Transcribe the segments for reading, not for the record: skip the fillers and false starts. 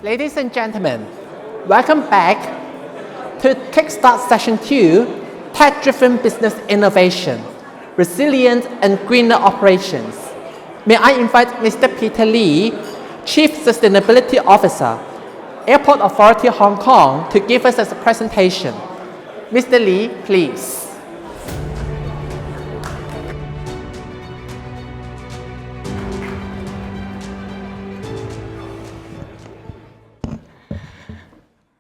Ladies and gentlemen, welcome back to Kickstart Session 2, Tech-Driven Business Innovation, Resilient and Greener Operations. May I invite Mr. Peter Lee, Chief Sustainability Officer, Airport Authority Hong Kong, to give us a presentation. Mr. Lee, please.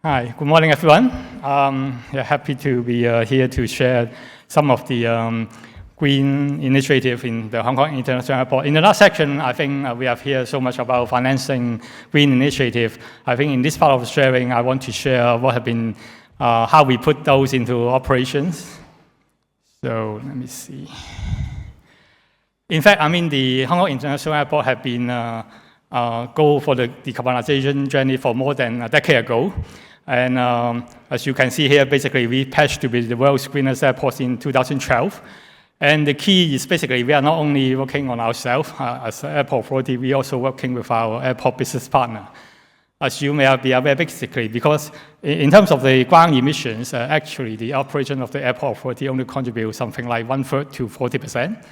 Hi, good morning, everyone. Happy to be here to share some of the green initiative in the Hong Kong International Airport. In the last section, I think we have heard so much about financing green initiative. I think in this part of sharing, I want to share what have been, how we put those into operations. So let me see. In fact, the Hong Kong International Airport have been go for the decarbonization journey for more than a decade ago. And as you can see here, basically we pledged to be the world's greenest airport in 2012. And the key is basically we are not only working on ourselves as an airport authority, we are also working with our airport business partner. As you may be aware, basically, because in terms of the ground emissions, actually the operation of the airport authority only contributes something like 1/3 to 40%.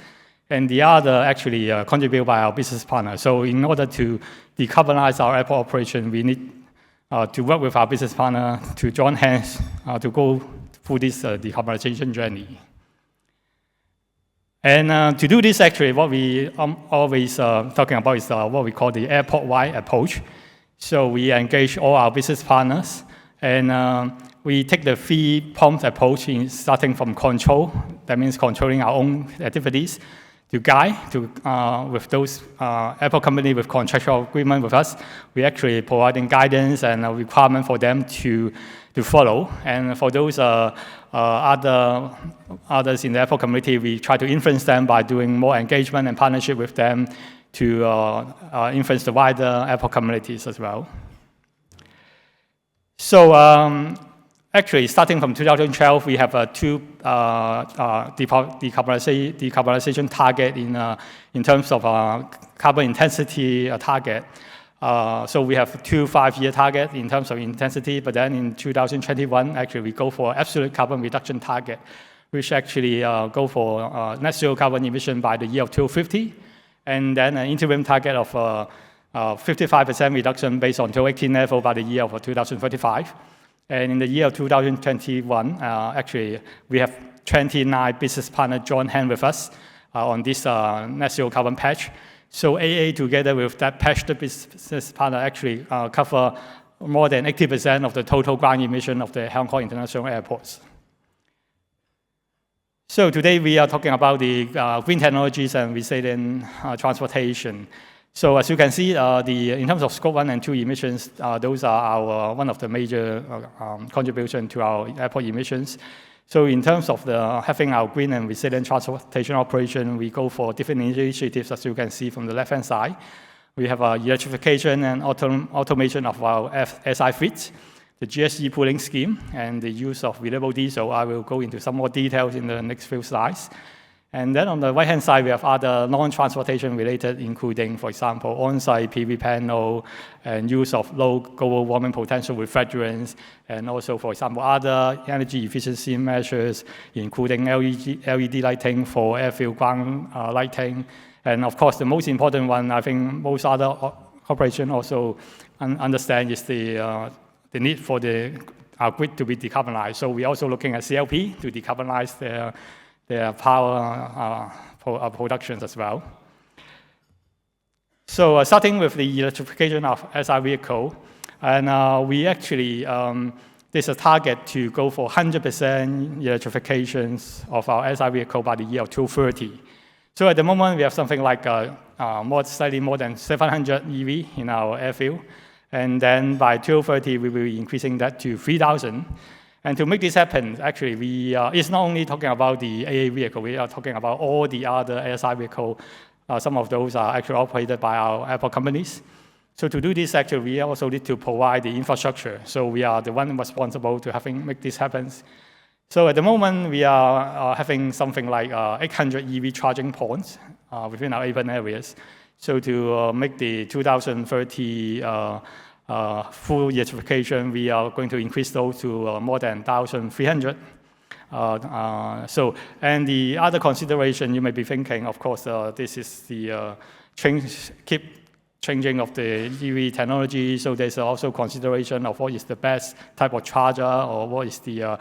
And the other actually contributed by our business partner. So in order to decarbonize our airport operation, we need to work with our business partner to join hands to go through this decarbonization journey. And to do this, actually, what we always talking about is what we call the airport-wide approach. So we engage all our business partners, and we take the three-pronged approach starting from control. That means controlling our own activities, to guide with those airport company with contractual agreement with us. We actually providing guidance and a requirement for them to follow. And for those others in the airport community, we try to influence them by doing more engagement and partnership with them to influence the wider airport communities as well. So actually, starting from 2012, we have two decarbonization target in terms of carbon intensity target. So we have two 5-year target in terms of intensity, but then in 2021, actually we go for absolute carbon reduction target, which actually go for net zero carbon emission by the year of 2050, and then an interim target of 55% reduction based on 2018 level by the year of 2035. And in the year of 2021, actually, we have 29 business partners join hand with us on this net zero carbon patch. So AA, together with that patch, the business partner actually cover more than 80% of the total ground emission of the Hong Kong International Airports. So today we are talking about the green technologies and resilient transportation. So as you can see, in terms of Scope 1 and 2 emissions, those are one of the major contribution to our airport emissions. So in terms of having our green and resilient transportation operation, we go for different initiatives, as you can see from the left-hand side. We have electrification and automation of our SI fleet, the GSE pooling scheme, and the use of renewable diesel. I will go into some more details in the next few slides. And then on the right-hand side, we have other non-transportation related, including, for example, on-site PV panel and use of low global warming potential refrigerants, and also, for example, other energy efficiency measures, including LED lighting for airfield ground lighting. And of course, the most important one, I think most other corporations also understand is the need for our grid to be decarbonized. So we're also looking at CLP to decarbonize their power productions as well. So starting with the electrification of SI vehicle, and we actually, there's a target to go for 100% electrifications of our SI vehicle by the year of 2030. So at the moment, we have something like slightly more than 700 EV in our airfield. And then by 2030, we will be increasing that to 3,000. And to make this happen, actually, it's not only talking about the AA vehicle, we are talking about all the other ASI vehicles. Some of those are actually operated by our airport companies. So to do this, actually, we also need to provide the infrastructure. So we are the one responsible to make this happen. So at the moment, we are having something like 800 EV charging points within our urban areas. So to make the 2030 full electrification, we are going to increase those to more than 1,300. And the other consideration you may be thinking, of course, this is the keep changing of the EV technology. So there's also consideration of what is the best type of charger or what is the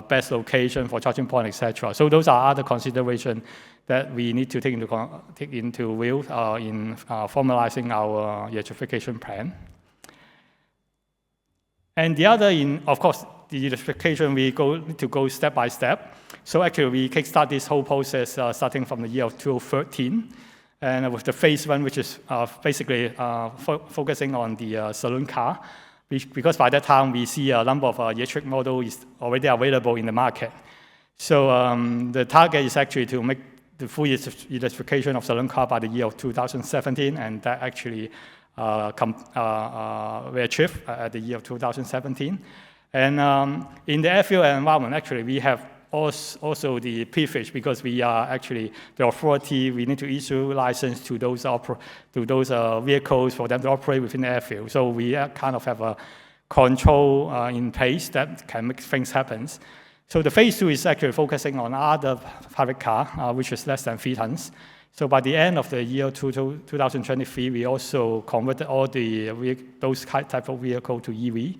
best location for charging point, etc. So those are other considerations that we need to take into view in formalizing our electrification plan. And the other, of course, the electrification, we need to go step by step. So actually, we kickstart this whole process starting from the year of 2013. And with the phase one, which is basically focusing on the saloon car, because by that time, we see a number of electric models is already available in the market. So the target is actually to make the full electrification of saloon car by the year of 2017, and that actually we achieved at the year of 2017. And in the airfield environment, actually, we have also the privilege, because we are actually the authority. We need to issue license to those vehicles for them to operate within the airfield. So we kind of have a control in place that can make things happen. So the phase two is actually focusing on other private car, which is less than 3 tons. So by the end of the year 2023, we also converted all those type of vehicle to EV.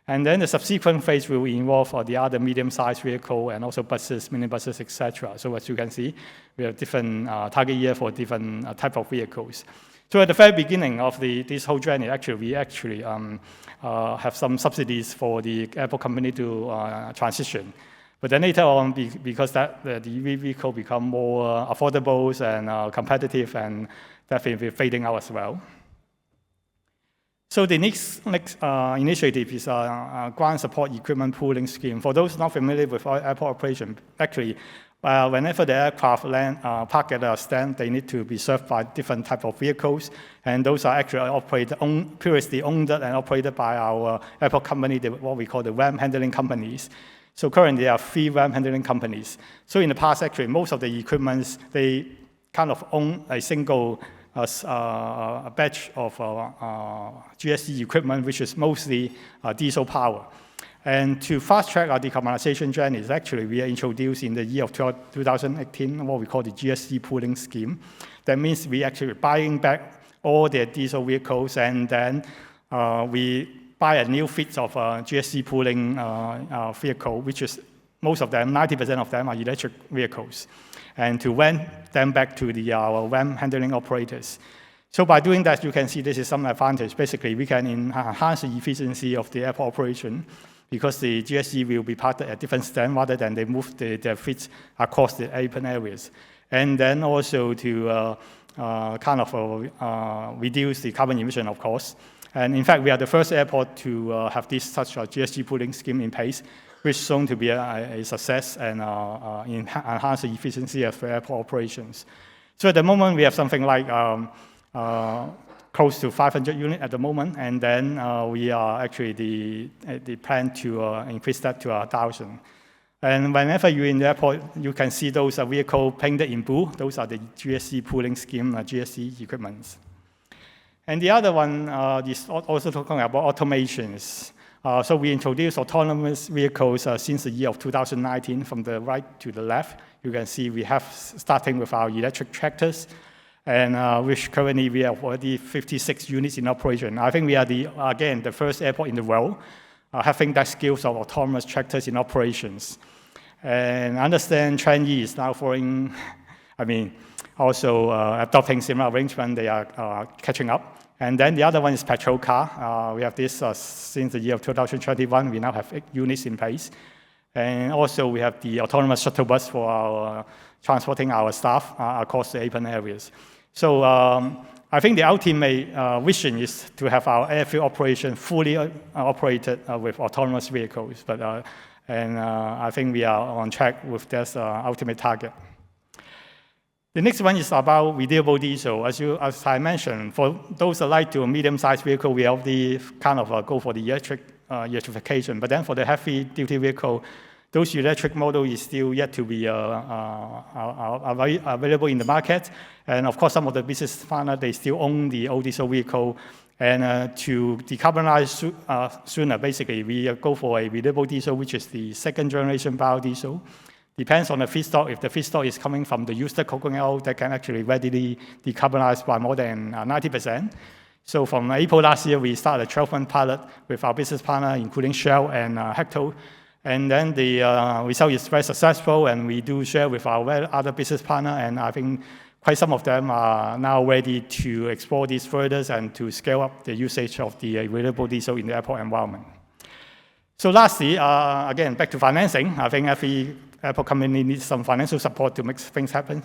And then the subsequent phase will involve the other medium-sized vehicle and also buses, minibuses, etc. So as you can see, we have different target year for different type of vehicles. So at the very beginning of this whole journey, we have some subsidies for the airport company to transition. But then later on, because the EV vehicle become more affordable and competitive, and definitely fading out as well. So the next initiative is Ground Support Equipment Pooling Scheme. For those not familiar with airport operation, actually, whenever the aircraft park at a stand, they need to be served by different type of vehicles, and those are actually previously owned and operated by our airport company, what we call the RAM handling companies. So currently, there are 3 RAM handling companies. So in the past, actually, most of the equipments, they kind of own a single a batch of GSE equipment, which is mostly diesel power. And to fast-track our decarbonization journey, actually, we are introduced in the year of 2018 what we call the GSE pooling scheme. That means we actually buying back all their diesel vehicles, and then we buy a new fleet of GSE pooling vehicle, which is most of them, 90% of them are electric vehicles, and to rent them back to our RAM handling operators. So by doing that, you can see this is some advantage. Basically, we can enhance the efficiency of the airport operation, because the GSE will be parked at different stands rather than they move their fleets across the open areas. And then also to reduce the carbon emission, of course. And in fact, we are the first airport to have such a GSE pooling scheme in place, which is shown to be a success and enhance the efficiency of airport operations. So at the moment, we have something like close to 500 units at the moment, and then we are actually the plan to increase that to 1,000. And whenever you're in the airport, you can see those vehicles painted in blue. Those are the GSE pooling scheme, GSE equipments. And the other one is also talking about automations. So we introduced autonomous vehicles since the year of 2019, from the right to the left. You can see we have, starting with our electric tractors, and which currently we have already 56 units in operation. I think we are, again, the first airport in the world having that skills of autonomous tractors in operations. And I understand Chinese is now following, also adopting similar arrangement. They are catching up. And then the other one is petrol car. We have this since the year of 2021. We now have 8 units in place. And also we have the autonomous shuttle bus for our transporting our staff across the open areas. So I think the ultimate vision is to have our airfield operation fully operated with autonomous vehicles. But I think we are on track with this ultimate target. The next one is about renewable diesel. As I mentioned, for those that like to a medium-sized vehicle, we already kind of go for the electrification. But then for the heavy-duty vehicle, those electric model is still yet to be available in the market. And of course, some of the business partners, they still own the old diesel vehicle, And to decarbonize sooner, basically, we go for a renewable diesel, which is the second generation biodiesel. Depends on the feedstock. If the feedstock is coming from the used coconut oil, that can actually readily decarbonize by more than 90%. So from April last year, we started a 12-month pilot with our business partner, including Shell and Hecto. And then the result is very successful, and we do share with our other business partner, and I think quite some of them are now ready to explore these further and to scale up the usage of the renewable diesel in the airport environment. So lastly, again, back to financing. I think every airport company needs some financial support to make things happen.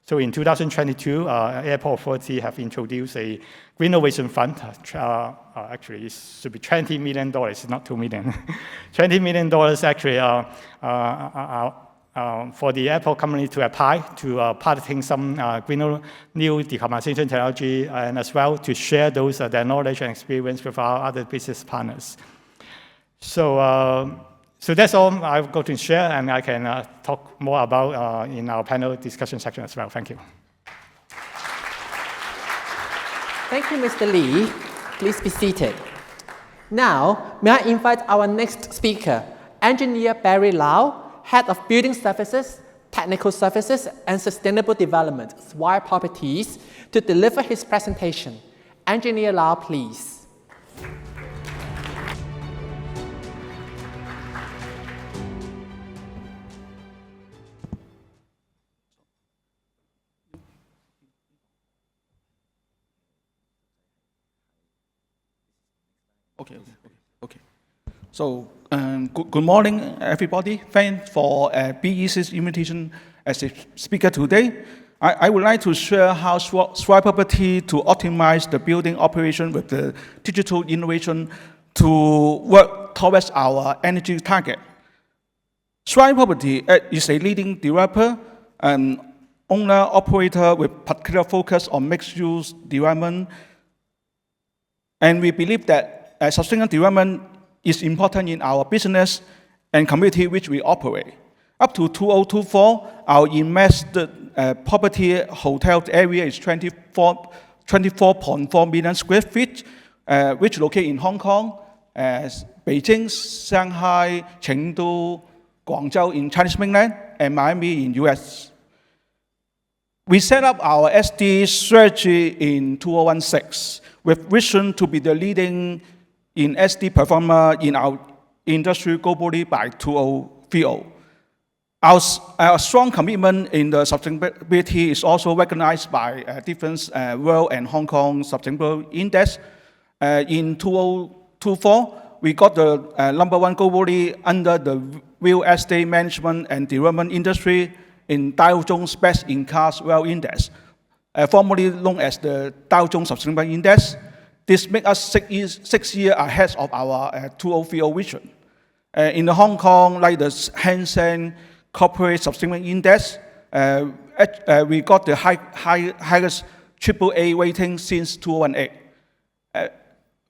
So in 2022, Airport Authority have introduced a Green Innovation Fund. Actually, it should be $20 million, not $2 million. $20 million actually for the airport company to apply to piloting some new decarbonization technology, and as well to share those their knowledge and experience with our other business partners. So that's all I've got to share, and I can talk more about in our panel discussion section as well. Thank you. Thank you, Mr. Lee. Please be seated. Now, may I invite our next speaker, Engineer Barry Lau, Head of Building Services, Technical Services, and Sustainable Development, Swire Properties, to deliver his presentation. Engineer Lau, please. Okay. So, good morning, everybody. Thanks for BEC's invitation as a speaker today. I would like to share how Swire Property to optimize the building operation with the digital innovation to work towards our energy target. Swire Property is a leading developer and owner-operator with particular focus on mixed-use development, and we believe that sustainable development is important in our business and community which we operate. Up to 2024, our invested property hotel area is 24.4 million square feet, which located in Hong Kong, Beijing, Shanghai, Chengdu, Guangzhou in Chinese mainland, and Miami in US. We set up our SD strategy in 2016 with vision to be the leading in SD performer in our industry globally by 2030. Our strong commitment in the sustainability is also recognized by different World and Hong Kong Sustainable Index. In 2024, we got the #1 globally under the real estate management and development industry in Dow Jones Best-in-Class World Index, formerly known as the Dow Jones Sustainable Index. This makes us 6 years ahead of our 2030 vision. In Hong Kong, like the Hang Seng Corporate Sustainable Index, we got the highest AAA rating since 2018.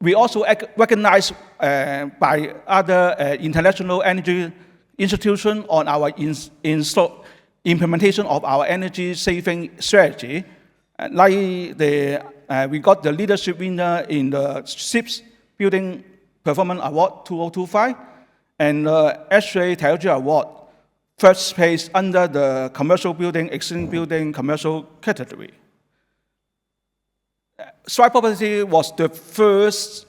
We also recognized by other international energy institutions on our implementation of our energy saving strategy. We got the leadership winner in the SHIPS Building Performance Award 2025 and the SHA Technology Award, first place under the commercial building, existing building, commercial category. Swire Property was the first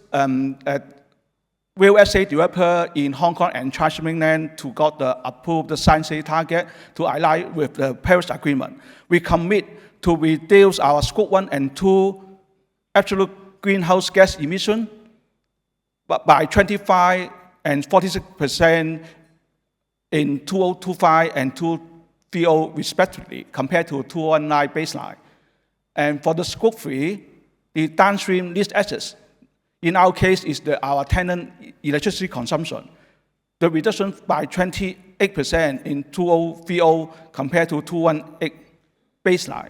real estate developer in Hong Kong and Chinese mainland to got the approved science target to align with the Paris Agreement. We commit to reduce our Scope 1 and 2 absolute greenhouse gas emission by 25% and 46% in 2025 and 2030 respectively, compared to 2019 baseline. And for the Scope 3, the downstream leased assets, in our case, is our tenant electricity consumption. The reduction by 28% in 2030 compared to 2018 baseline.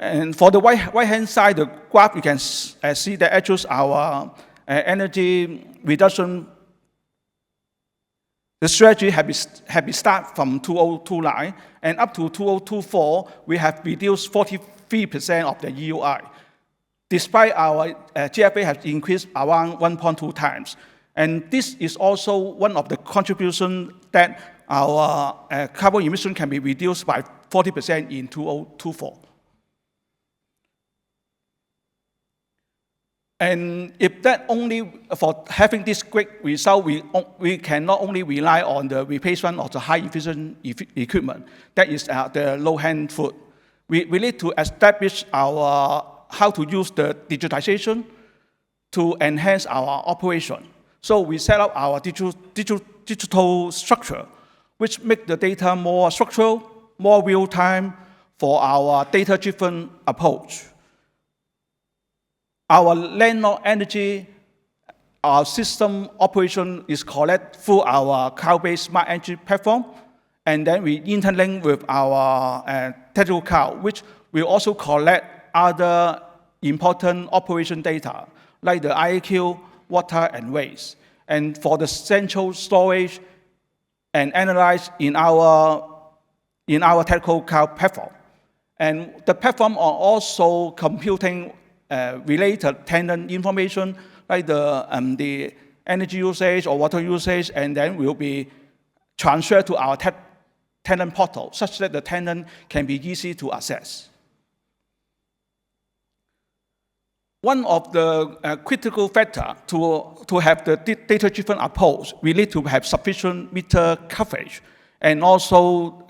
And for the right-hand side, the graph, you can see that actually our energy reduction. The strategy have been started from 2029, and up to 2024, we have reduced 43% of the EUI. despite our GFA has increased around 1.2 times. And this is also one of the contributions that our carbon emission can be reduced by 40% in 2024. And if that only for having this great result, we can not only rely on the replacement of the high efficient equipment, that is the low-hanging fruit. We need to establish how to use the digitization to enhance our operation. So we set up our digital structure, which make the data more structural, more real-time for our data-driven approach. Our landlord energy, our system operation is collected through our cloud-based smart energy platform, and then we interlink with our technical cloud, which will also collect other important operation data, like the IAQ, water, and waste, and for the central storage and analyze in our technical cloud platform. And the platform are also computing related tenant information, like the energy usage or water usage, and then will be transferred to our tenant portal, such that the tenant can be easy to access. One of the critical factors to have the data-driven approach, we need to have sufficient meter coverage, and also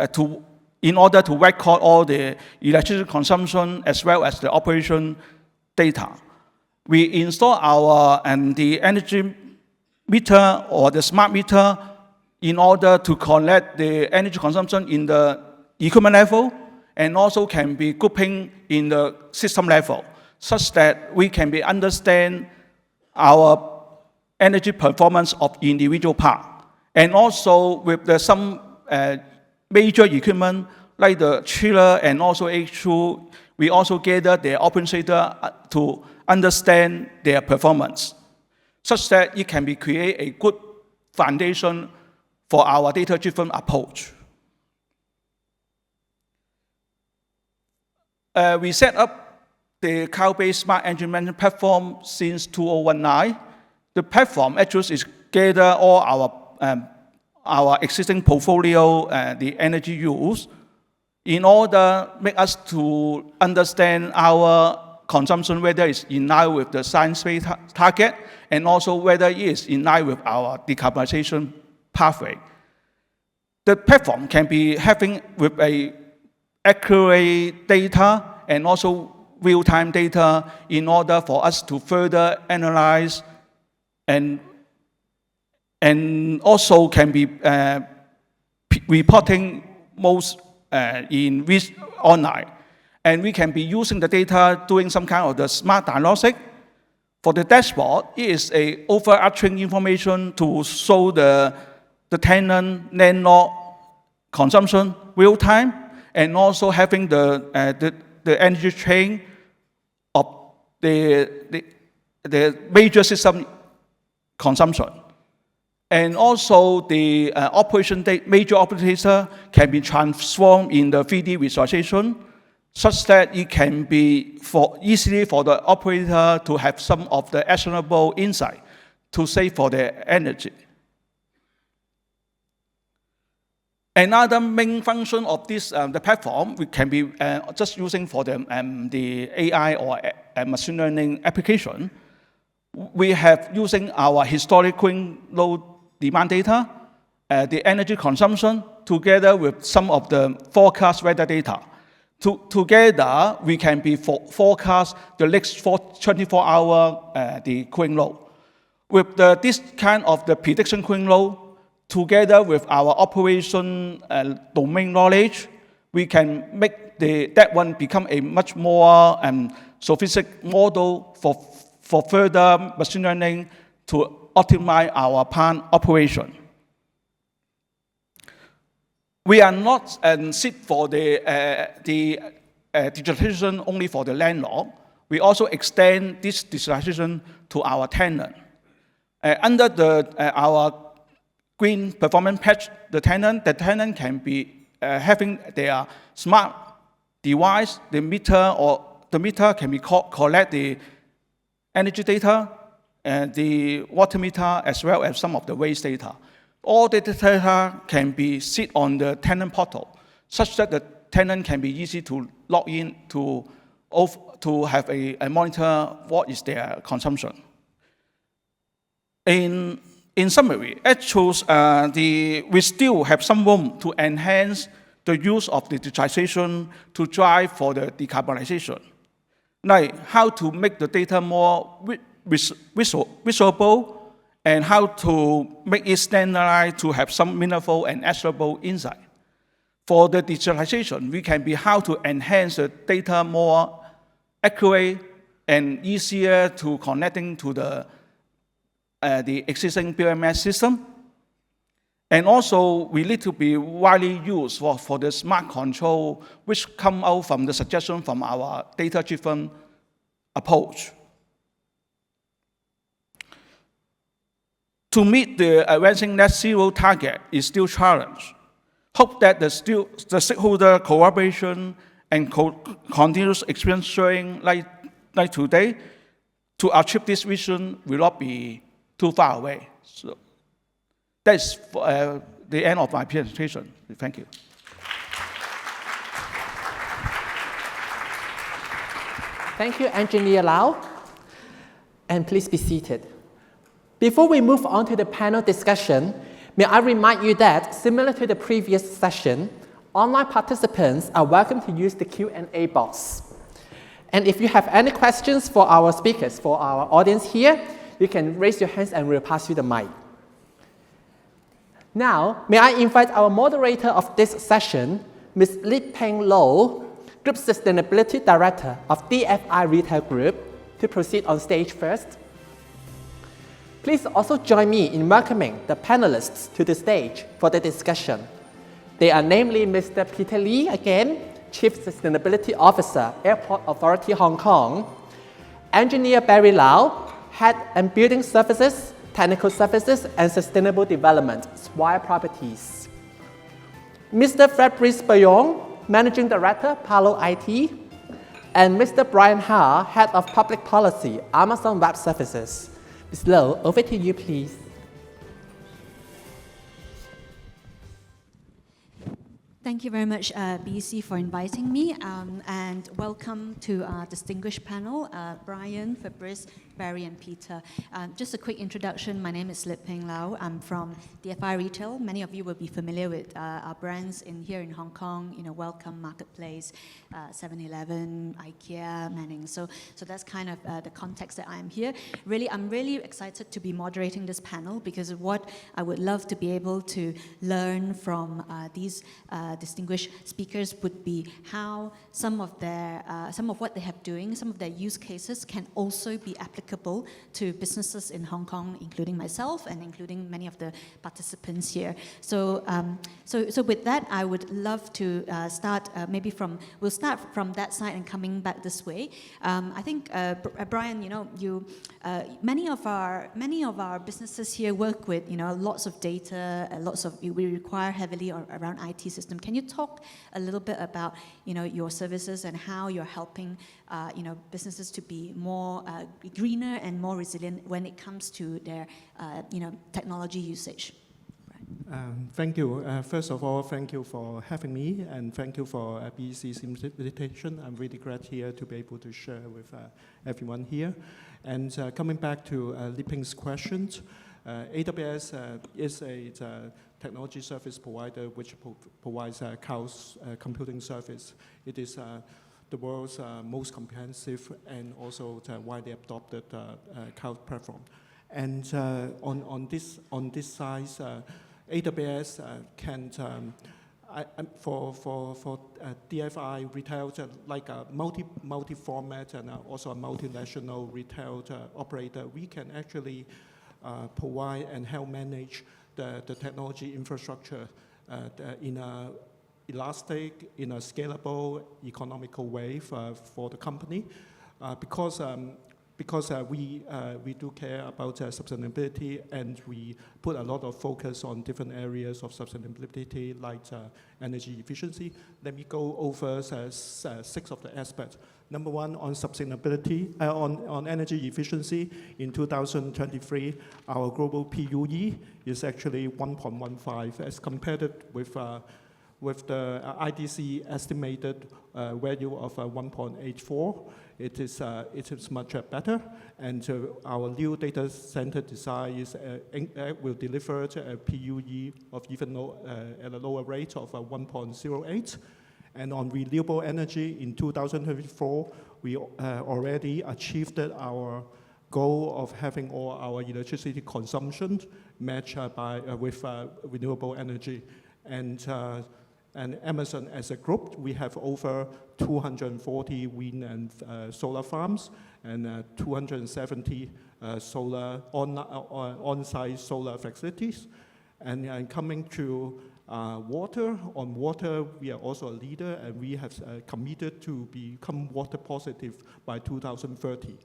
in order to record all the electricity consumption as well as the operation data. We install our the energy meter or the smart meter in order to collect the energy consumption in the equipment level, and also can be grouping in the system level, such that we can understand our energy performance of individual part. And also with some major equipment like the chiller and also H2, we also gather their operation data to understand their performance, such that it can create a good foundation for our data-driven approach. We set up the cloud-based smart energy management platform since 2019. The platform actually is gather all our existing portfolio, the energy use, in order to make us to understand our consumption, whether it's in line with the science-based target, and also whether it is in line with our decarbonization pathway. The platform can be having with a accurate data and also real-time data in order for us to further analyze, and also can be reporting most in risk online. And we can be using the data doing some kind of the smart diagnostic. For the dashboard, it is a overarching information to show the tenant landlord consumption real time, and also having the energy chain of the major system consumption. And also the major operation data can be transformed in the 3D visualization, such that it can be easily for the operator to have some of the actionable insight to save for their energy. Another main function of this the platform, we can be just using for the AI or machine learning application. We have using our historic cooling load demand data, the energy consumption, together with some of the forecast weather data. Together, we can be forecast the next 24 hours the cooling load. With this kind of the prediction cooling load, together with our operation domain knowledge, we can make that one become a much more sophisticated model for further machine learning to optimize our plant operation. We are not sit for the digitalization only for the landlord. We also extend this digitalization to our tenant. Under our green performance patch, the tenant can be having their smart device, the meter or the meter can be collect the energy data, and the water meter, as well as some of the waste data. All the data can be sit on the tenant portal, such that the tenant can be easy to log in to have a monitor what is their consumption. In summary, it shows we still have some room to enhance the use of digitization to drive for the decarbonization. Like how to make the data more visual and how to make it standardized to have some meaningful and actionable insight. For the digitalization, we can be how to enhance the data more accurate and easier to connecting to the existing BMS system. And also, we need to be widely used for the smart control, which come out from the suggestion from our data-driven approach. To meet the advancing net zero target is still a challenge. Hope that the stakeholder collaboration and continuous experience sharing like today to achieve this vision will not be too far away. So that's the end of my presentation. Thank you. Thank you, Engineer Lau. And please be seated. Before we move on to the panel discussion, may I remind you that, similar to the previous session, online participants are welcome to use the Q&A box. And if you have any questions for our speakers, for our audience here, you can raise your hands and we'll pass you the mic. Now, may I invite our moderator of this session, Ms. Lip Peng Lo, Group Sustainability Director of DFI Retail Group, to proceed on stage first. Please also join me in welcoming the panelists to the stage for the discussion. They are namely Mr. Peter Lee, again, Chief Sustainability Officer, Airport Authority Hong Kong, Engineer Barry Lau, Head and Building Services, Technical Services and Sustainable Development, Swire Properties, Mr. Fabrice Bayon, Managing Director, PALO IT, and Mr. Brian Ha, Head of Public Policy, Amazon Web Services. Ms. Lo, over to you, please. Thank you very much, BEC, for inviting me, and welcome to our distinguished panel, Brian, Fabrice, Barry, and Peter. Just a quick introduction. My name is Lip Peng Lau. I'm from DFI Retail. Many of you will be familiar with our brands here in Hong Kong, Welcome, Marketplace, 7-Eleven, IKEA, Manning. So that's kind of the context that I'm here. I'm really excited to be moderating this panel because what I would love to be able to learn from these distinguished speakers would be how some of what they have doing, some of their use cases can also be applicable to businesses in Hong Kong, including myself and including many of the participants here. So with that, I would love to start we'll start from that side and coming back this way. I think Brian, many of our businesses here work with lots of data, we require heavily around IT system. Can you talk a little bit about your services and how you're helping businesses to be more greener and more resilient when it comes to their technology usage? Thank you. First of all, thank you for having me, and thank you for BEC's invitation. I'm really glad here to be able to share with everyone here. And coming back to Lip Peng's questions, AWS is a technology service provider which provides cloud computing service. It is the world's most comprehensive and also widely adopted cloud platform. And on this size, AWS can for DFI retail, like a multi-format and also a multinational retail operator, we can actually provide and help manage the technology infrastructure in a elastic, in a scalable, economical way for the company. Because because we do care about sustainability, and we put a lot of focus on different areas of sustainability, like energy efficiency. Let me go over 6 of the aspects. Number one, on sustainability, on energy efficiency, in 2023, our global PUE is actually 1.15 as compared with the IDC estimated value of 1.84. It is much better, and our new data center design will deliver a PUE of even at a lower rate of 1.08. And on renewable energy, in 2024, we already achieved our goal of having all our electricity consumption matched with renewable energy. And Amazon as a group, we have over 240 wind and solar farms and 270 solar on-site solar facilities. And coming to water, on water, we are also a leader, and we have committed to become water positive by 2030.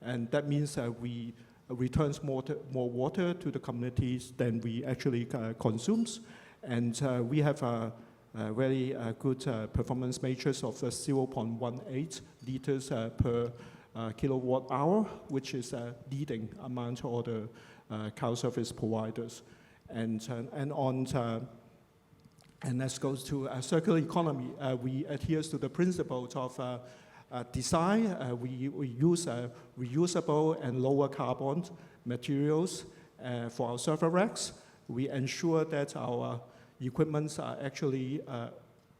And that means we return more water to the communities than we actually consumes. And we have very good performance matrix of 0.18 liters per kilowatt hour, which is leading among all the cloud service providers. And let's go to circular economy. We adhere to the principles of design. We use reusable and lower carbon materials for our server racks. We ensure that our equipments are actually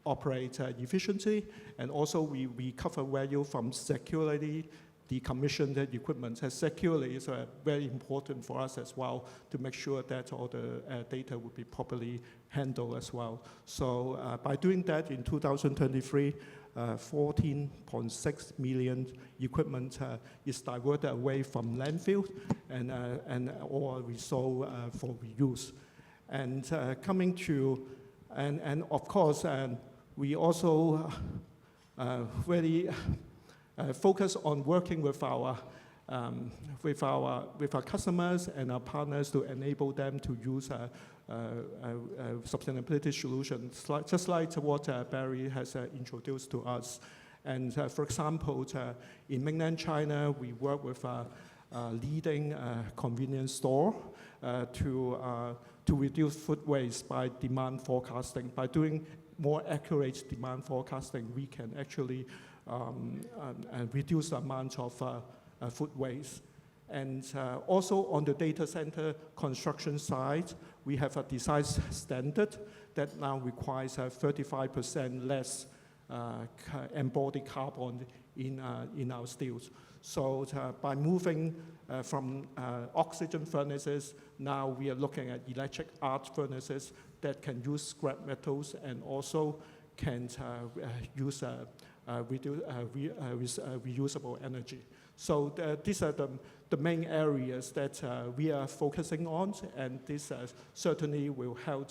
operate efficiently, and also we recover value from securely decommissioned equipment. Securely is very important for us as well, to make sure that all the data will be properly handled as well. So by doing that, in 2023, 14.6 million equipment is diverted away from landfill and or resold for reuse. And coming to, and of course, we also really focus on working with our customers and our partners to enable them to use sustainability solutions, just like what Barry has introduced to us. And for example, in mainland China, we work with a leading convenience store to reduce food waste by demand forecasting. By doing more accurate demand forecasting, we can actually reduce the amount of food waste. And also on the data center construction side, we have a design standard that now requires 35% less embodied carbon in our steels. So by moving from oxygen furnaces, now we are looking at electric arc furnaces that can use scrap metals and also can use reusable energy. So these are the main areas that we are focusing on, and this certainly will help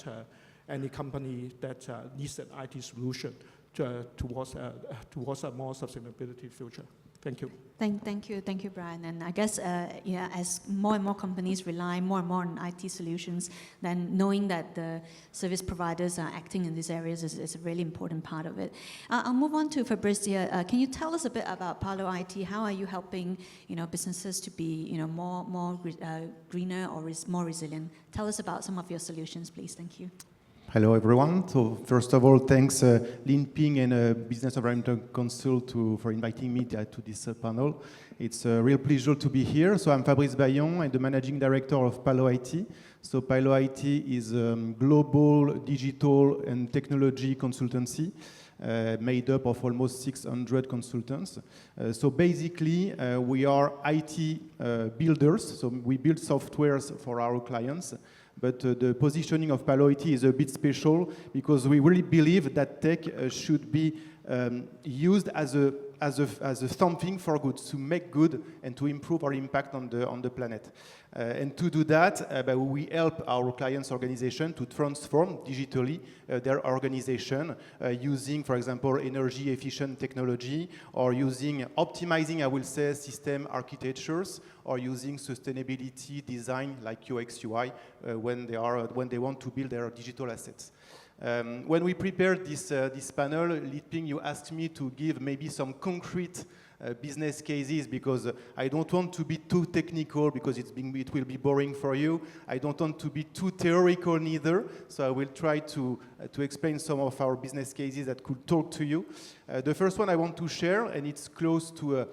any company that needs an IT solution towards a more sustainability future. Thank you. Thank you, Brian. And I guess, as more and more companies rely more and more on IT solutions, then knowing that the service providers are acting in these areas is a really important part of it. I'll move on to Fabrice here. Can you tell us a bit about PALO IT? How are you helping, businesses to be, more greener or more resilient? Tell us about some of your solutions, please. Thank you. Hello, everyone. So first of all, thanks Lin Ping and Business Environmental Council for inviting me to this panel. It's a real pleasure to be here. So I'm Fabrice Bayon. I'm the Managing Director of PALO IT. So PALO IT is a global digital and technology consultancy made up of almost 600 consultants. So basically, we are IT builders. So we build softwares for our clients. But the positioning of PALO IT is a bit special because we really believe that tech should be used as a as a something for good, to make good and to improve our impact on the planet. And to do that, we help our clients' organization to transform digitally their organization using, for example, energy efficient technology, or using optimizing, I will say, system architectures, or using sustainability design like UX UI when they want to build their digital assets. When we prepared this panel, Liping, you asked me to give maybe some concrete business cases, because I don't want to be too technical, because it will be boring for you. I don't want to be too theoretical neither, so I will try to explain some of our business cases that could talk to you. The first one I want to share, and it's close to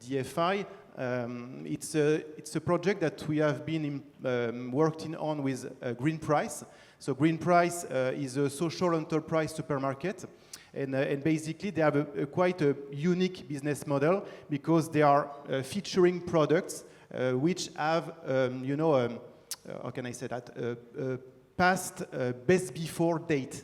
DFI. It's a project that we have been working on with Green Price. So Green Price is a social enterprise supermarket, and basically they have quite a unique business model, because they are featuring products which have, how can I say that, past best before date.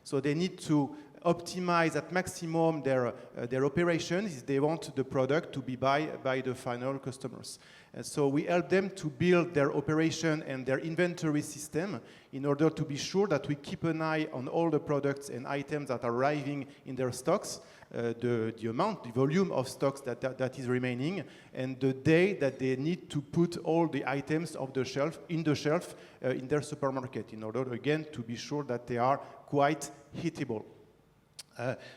So they need to optimize at maximum their operations if they want the product to be buy by the final customers. And so we help them to build their operation and their inventory system in order to be sure that we keep an eye on all the products and items that are arriving in their stocks, the amount, the volume of stocks that is remaining, and the day that they need to put all the items of the shelf in their supermarket, in order again to be sure that they are quite hittable.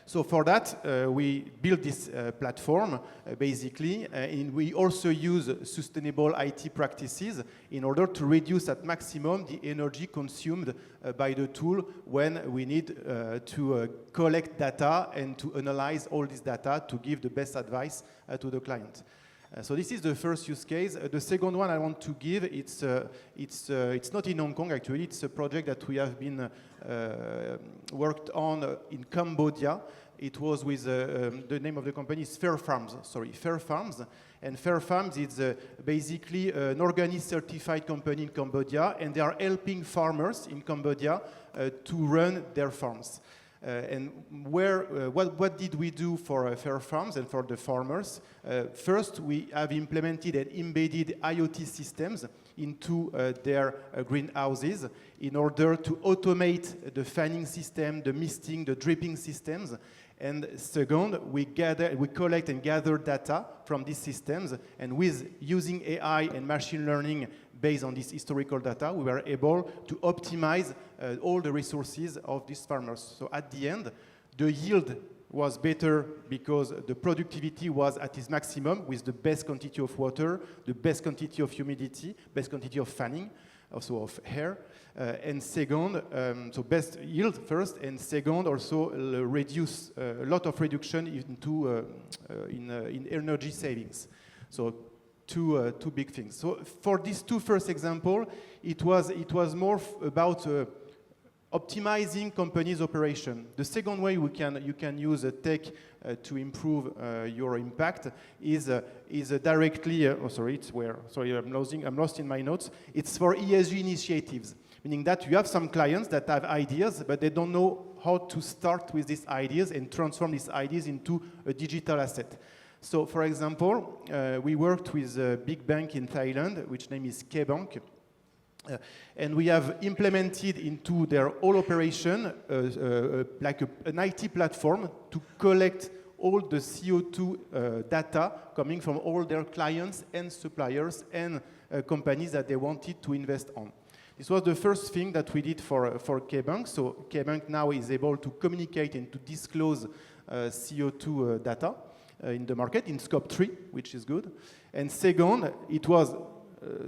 So for that, we built this platform, basically, and we also use sustainable IT practices in order to reduce at maximum the energy consumed by the tool when we need to collect data and to analyze all this data to give the best advice to the client. So this is the first use case. The second one I want to give, it's not in Hong Kong actually. It's a project that we have been worked on in Cambodia. It was with the name of the company is Fair Farms. And Fair Farms is basically an organic certified company in Cambodia, and they are helping farmers in Cambodia to run their farms. And what did we do for Fair Farms and for the farmers? First, we have implemented and embedded IoT systems into their greenhouses in order to automate the fanning system, the misting, the dripping systems. And second, we collect and gather data from these systems, and with using AI and machine learning based on this historical data, we were able to optimize all the resources of these farmers. So at the end, the yield was better because the productivity was at its maximum, with the best quantity of water, the best quantity of humidity, best quantity of fanning, also of air. And second, so best yield first, and second, also reduce a lot of reduction in energy savings. So two big things. So for these two first example, it was more about optimizing companies' operation. The second way you can use tech to improve your impact is directly. I'm lost in my notes. It's for ESG initiatives, meaning that you have some clients that have ideas, but they don't know how to start with these ideas and transform these ideas into a digital asset. So, for example, we worked with a big bank in Thailand, which name is K-Bank. And we have implemented into their whole operation like an IT platform to collect all the CO2 data coming from all their clients and suppliers and companies that they wanted to invest on. This was the first thing that we did for K-Bank. So K-Bank now is able to communicate and to disclose CO2 data in the market in scope 3, which is good. And second, it was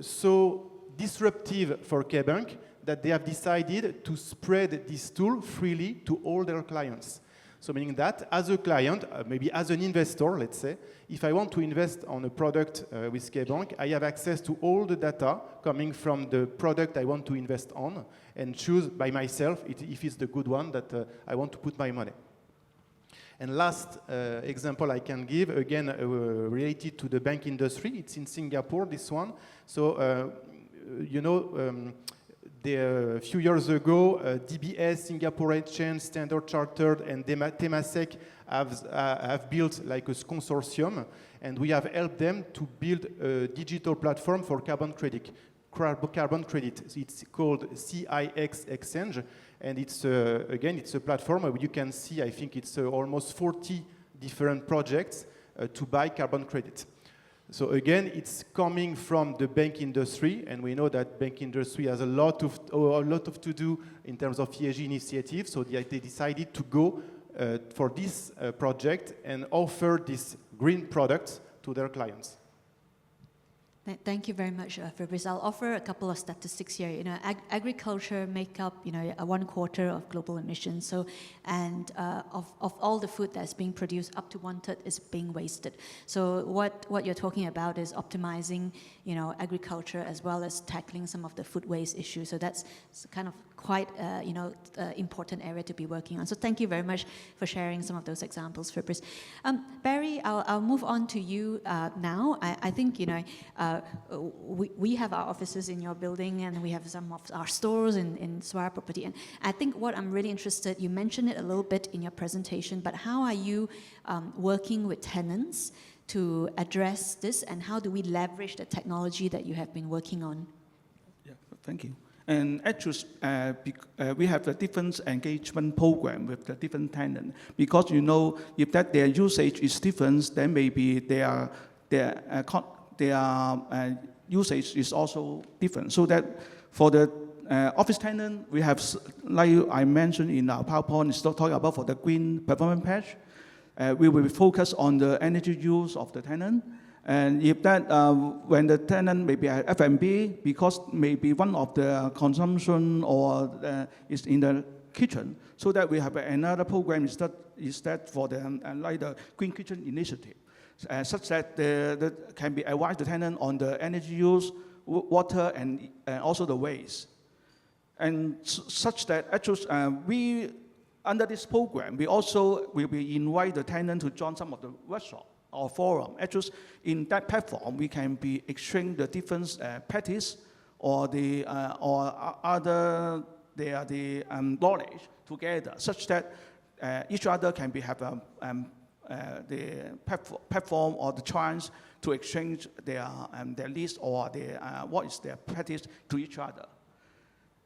so disruptive for K-Bank that they have decided to spread this tool freely to all their clients. So meaning that as a client, maybe as an investor, let's say, if I want to invest on a product with K-Bank, I have access to all the data coming from the product I want to invest on and choose by myself if it's the good one that I want to put my money. And last example I can give, again, related to the bank industry. It's in Singapore, this one. So, A few years ago, DBS, Singapore Exchange, Standard Chartered, and Temasek have built like a consortium, and we have helped them to build a digital platform for carbon credit. It's called CIX Exchange, and it's again, it's a platform where you can see, I think it's almost 40 different projects to buy carbon credit. So again, it's coming from the bank industry, and we know that bank industry has a lot of to do in terms of ESG initiatives. So they decided to go for this project and offer this green products to their clients. Thank you very much, Fabrice. I'll offer a couple of statistics here. You know, agriculture make up, you know, 1/4 of global emissions. So, and of all the food that's being produced, up to 1/3 is being wasted. So, what you're talking about is optimizing, you know, agriculture as well as tackling some of the food waste issues. So that's kind of quite, you know, important area to be working on. So thank you very much for sharing some of those examples, Fabrice. Barry, I'll move on to you now. I think, you know, we have our offices in your building, and we have some of our stores in Swire property. And I think what I'm really interested, you mentioned it a little bit in your presentation, but how are you working with tenants to address this, and how do we leverage the technology that you have been working on? Yeah, thank you. And actually, we have a different engagement program with the different tenants, because you know, if that their usage is different, then maybe their usage is also different. So that for the office tenant, we have, like I mentioned in our PowerPoint, is talking about for the green performance patch. We will focus on the energy use of the tenant. And if that, when the tenant maybe at F&B, because maybe one of the consumption or is in the kitchen, so that we have another program is that for the like the Green Kitchen Initiative, such that the can be advise the tenant on the energy use, water, and also the waste, and such that actually we under this program we also will be invite the tenant to join some of the workshop or forum. Actually, in that platform, we can be exchange the different practice or the or other the knowledge together, such that each other can be have the platform or the chance to exchange their list or their what is their practice to each other.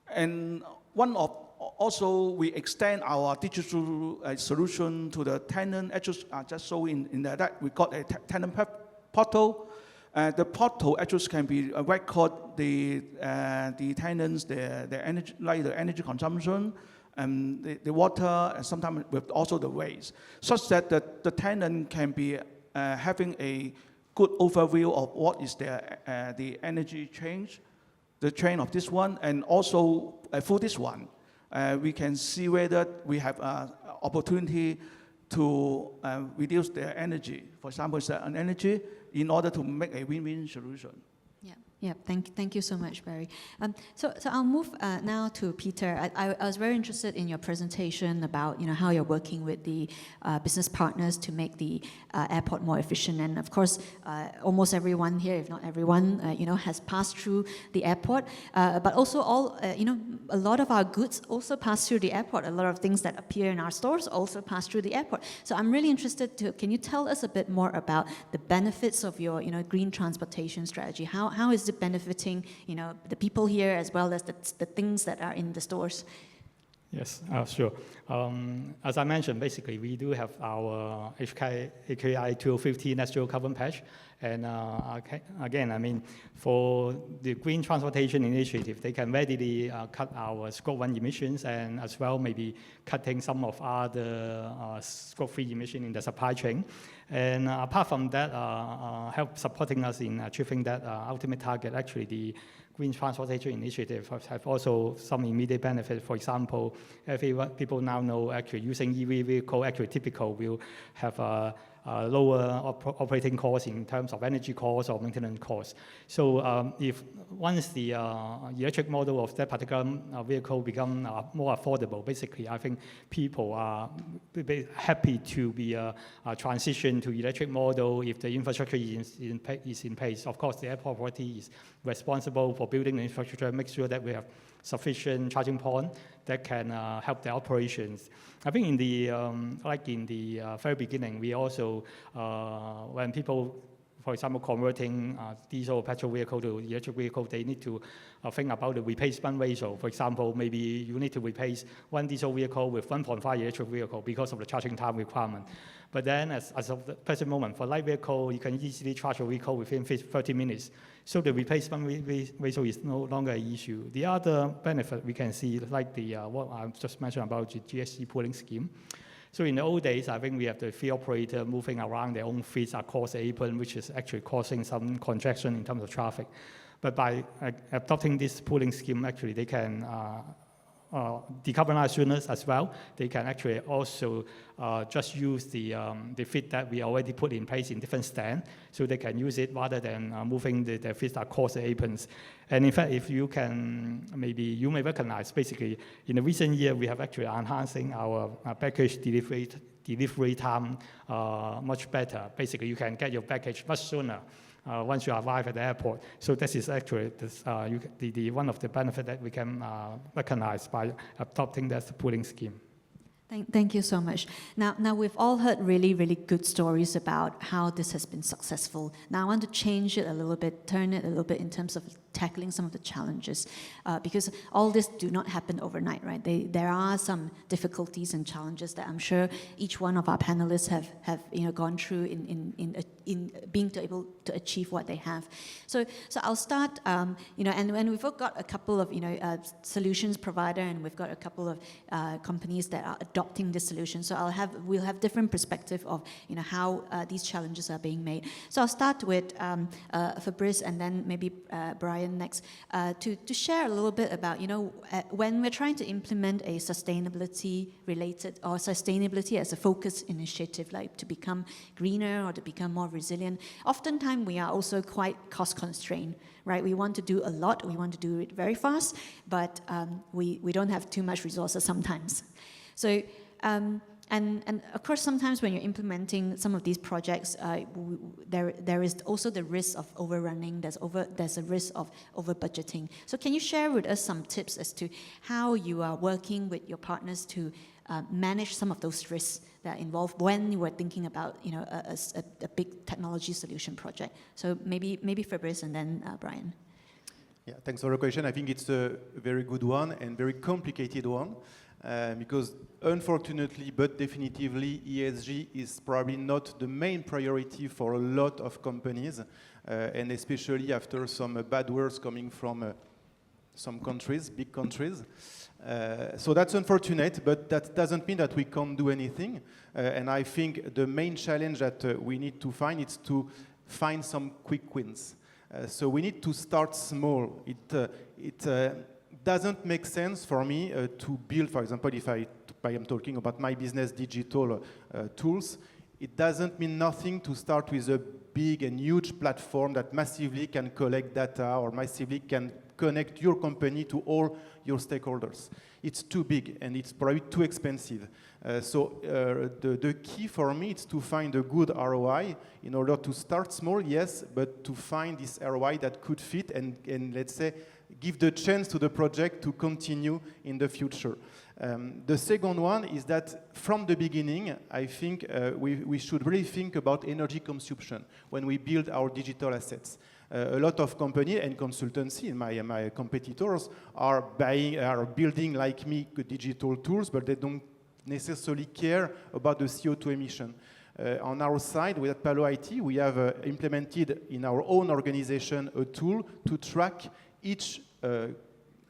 And one of also, we extend our digital solution to the tenant. Actually, just so in that we got a tenant portal. The portal actually can be record the tenants, the energy, like the energy consumption, and the water, and sometimes with also the waste, such that the tenant can be having a good overview of what is the energy change, the trend of this one, and also through this one. We can see whether we have opportunity to reduce their energy. For example, an energy in order to make a win-win solution. Yeah, thank you so much, Barry. So I'll move now to Peter. I was very interested in your presentation about, you know, how you're working with the business partners to make the airport more efficient. And of course, almost everyone here, if not everyone, you know, has passed through the airport. But also all, you know, a lot of our goods also pass through the airport. A lot of things that appear in our stores also pass through the airport. So I'm really interested to, can you tell us a bit more about the benefits of your, you know, green transportation strategy? How is it benefiting, you know, the people here as well as the things that are in the stores? Yes, sure. As I mentioned, basically, we do have our HKI 2050 net zero carbon patch. And again, I mean, for the Green Transportation Initiative, they can readily cut our Scope 1 emissions, and as well maybe cutting some of other Scope 3 emission in the supply chain. And apart from that, help supporting us in achieving that ultimate target. Actually, the Green Transportation Initiative have also some immediate benefit. For example, people now know actually using EV vehicle, actually typical will have lower operating costs in terms of energy costs or maintenance costs. So if once the electric model of that particular vehicle become more affordable, basically, I think people are happy to be transition to electric model if the infrastructure is in place. Of course, the airport authority is responsible for building the infrastructure, make sure that we have sufficient charging point that can help the operations. I think in the like in the very beginning, we also when people, for example, converting diesel or petrol vehicle to electric vehicle, they need to think about the replacement ratio. For example, maybe you need to replace one diesel vehicle with 1.5 electric vehicle because of the charging time requirement. But then, as of the present moment, for light vehicle, you can easily charge a vehicle within 30 minutes. So the replacement ratio is no longer an issue. The other benefit we can see, like the what I just mentioned about the GSC pooling scheme. So in the old days, I think we have the fleet operator moving around their own fleets across the apron, which is actually causing some congestion in terms of traffic. But by adopting this pooling scheme, actually they can decarbonize sooner as well. They can actually also just use the fit that we already put in place in different stands, so they can use it rather than moving the fit across the aprons. And in fact, if you can, maybe you may recognize, basically, in the recent year, we have actually enhancing our package delivery time much better. Basically, you can get your package much sooner once you arrive at the airport. So this is actually one of the benefits that we can recognize by adopting that pooling scheme. Thank you so much. Now we've all heard really, really good stories about how this has been successful. Now I want to change it a little bit, turn it a little bit in terms of tackling some of the challenges, because all this do not happen overnight, right? There are some difficulties and challenges that I'm sure each one of our panelists have gone through in being able to achieve what they have. So I'll start, and we've got a couple of solutions provider, and we've got a couple of companies that are adopting this solution. So we'll have different perspective of how these challenges are being made. So I'll start with Fabrice, and then maybe Brian next, to share a little bit about when we're trying to implement a sustainability related or sustainability as a focus initiative, like to become greener or to become more resilient. Oftentimes we are also quite cost constrained, right? We want to do a lot, we want to do it very fast, but we don't have too much resources sometimes. So and of course, sometimes when you're implementing some of these projects, there is also the risk of overrunning. There's a risk of over budgeting. So can you share with us some tips as to how you are working with your partners to manage some of those risks that are involved when you were thinking about a big technology solution project? So maybe Fabrice and then Brian. Yeah, thanks for the question. I think it's a very good one and very complicated one. Because unfortunately, but definitively, ESG is probably not the main priority for a lot of companies, and especially after some bad words coming from some countries, big countries. So that's unfortunate, but that doesn't mean that we can't do anything. And I think the main challenge that we need to find is to find some quick wins. So we need to start small. It doesn't make sense for me to build, for example, if I am talking about my business digital tools, it doesn't mean nothing to start with a big and huge platform that massively can collect data or massively can connect your company to all your stakeholders. It's too big and it's probably too expensive. So the key for me is to find a good ROI in order to start small, yes, but to find this ROI that could fit and let's say, give the chance to the project to continue in the future. The second one is that from the beginning, I think we should really think about energy consumption when we build our digital assets. A lot of companies and consultancy, my competitors, are building like me digital tools, but they don't necessarily care about the CO2 emission. On our side, with PALO IT, we have implemented in our own organization a tool to track each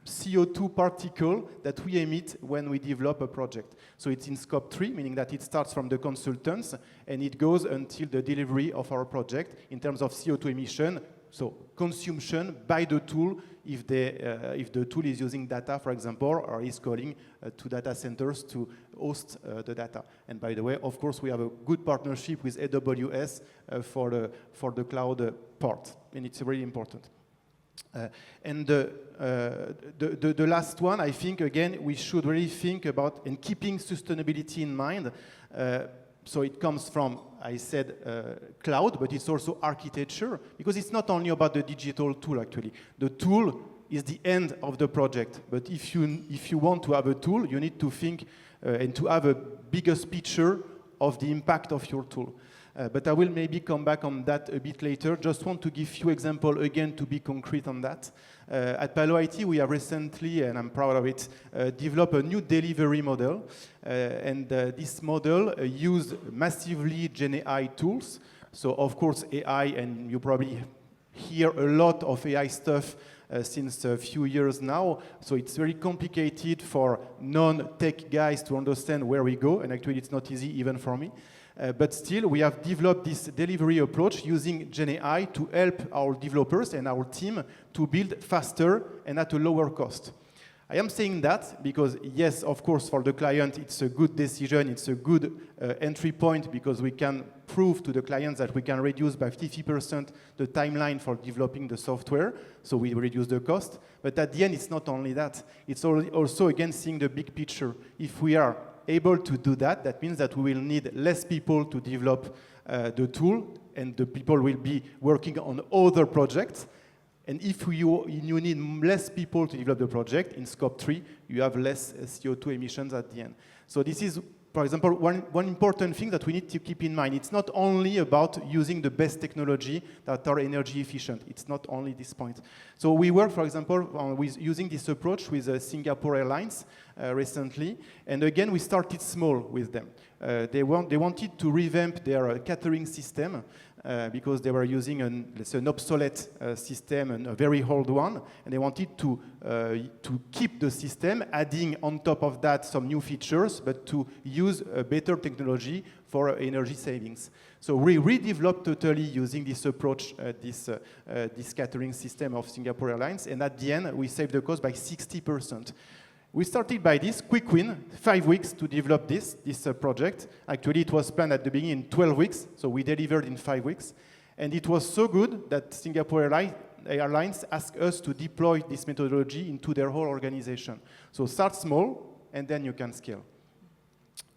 CO2 particle that we emit when we develop a project. So it's in scope 3, meaning that it starts from the consultants and it goes until the delivery of our project in terms of CO2 emission, so consumption by the tool if the tool is using data, for example, or is calling to data centers to host the data. And by the way, of course, we have a good partnership with AWS for the cloud part, and it's really important. And the last one, I think, again, we should really think about and keeping sustainability in mind. So it comes from, I said, cloud, but it's also architecture, because it's not only about the digital tool, actually. The tool is the end of the project, but if you want to have a tool, you need to think and to have a biggest picture of the impact of your tool. But I will maybe come back on that a bit later. Just want to give few examples again to be concrete on that. At PALO IT, we have recently, and I'm proud of it, developed a new delivery model. And this model used massively Gen AI tools. So of course AI, and you probably hear a lot of AI stuff since a few years now. So it's very complicated for non-tech guys to understand where we go. And actually it's not easy even for me. But still, we have developed this delivery approach using Gen AI to help our developers and our team to build faster and at a lower cost. I am saying that because, yes, of course, for the client, it's a good decision. It's a good entry point because we can prove to the clients that we can reduce by 50% the timeline for developing the software. So we reduce the cost. But at the end, it's not only that. It's also, again, seeing the big picture. If we are able to do that, that means that we will need less people to develop the tool, and the people will be working on other projects. And if you need less people to develop the project, in scope 3, you have less CO2 emissions at the end. So this is, for example, one important thing that we need to keep in mind. It's not only about using the best technology that are energy efficient. It's not only this point. So we work, for example, with using this approach with Singapore Airlines recently. And again, we started small with them. They wanted to revamp their catering system because they were using an obsolete system, and a very old one, and they wanted to keep the system, adding on top of that some new features, but to use a better technology for energy savings. So we redeveloped totally using this approach, this catering system of Singapore Airlines, and at the end, we saved the cost by 60%. We started by this quick win, 5 weeks to develop this project. Actually, it was planned at the beginning in 12 weeks, so we delivered in 5 weeks. And it was so good that Singapore Airlines asked us to deploy this methodology into their whole organization. So start small, and then you can scale.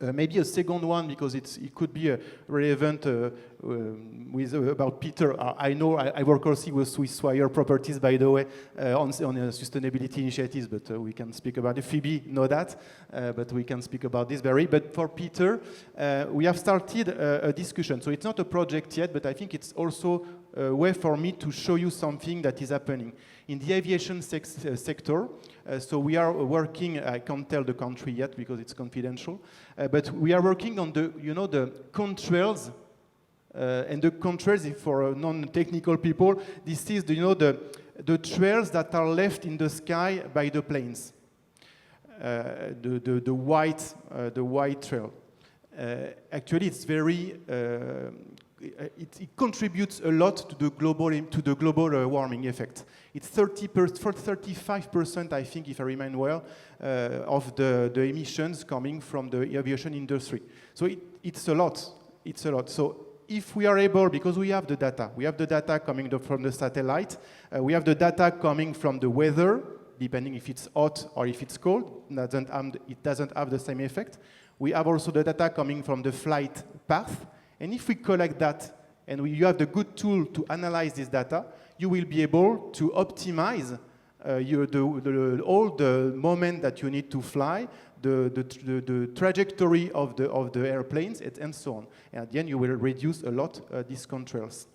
Maybe a second one, because it could be relevant about Peter. I know I work also with Swire Properties, by the way, on sustainability initiatives, but we can speak about it. Phoebe know that, but we can speak about this, Barry. But for Peter, we have started a discussion. So it's not a project yet, but I think it's also a way for me to show you something that is happening. In the aviation sector, so we are working, I can't tell the country yet because it's confidential, but we are working on the contrails, and the contrails, for non-technical people, this is the trails that are left in the sky by the planes, the white trail. Actually, it's very it contributes a lot to the global warming effect. It's 35%, I think, if I remember well, of the emissions coming from the aviation industry. So it's a lot. It's a lot. So if we are able, because we have the data coming from the satellite, we have the data coming from the weather, depending if it's hot or if it's cold. It doesn't have the same effect. We have also the data coming from the flight path. And if we collect that and you have the good tool to analyze this data, you will be able to optimize all the moment that you need to fly, the trajectory of the airplanes, and so on. And at the end, you will reduce a lot these contrails.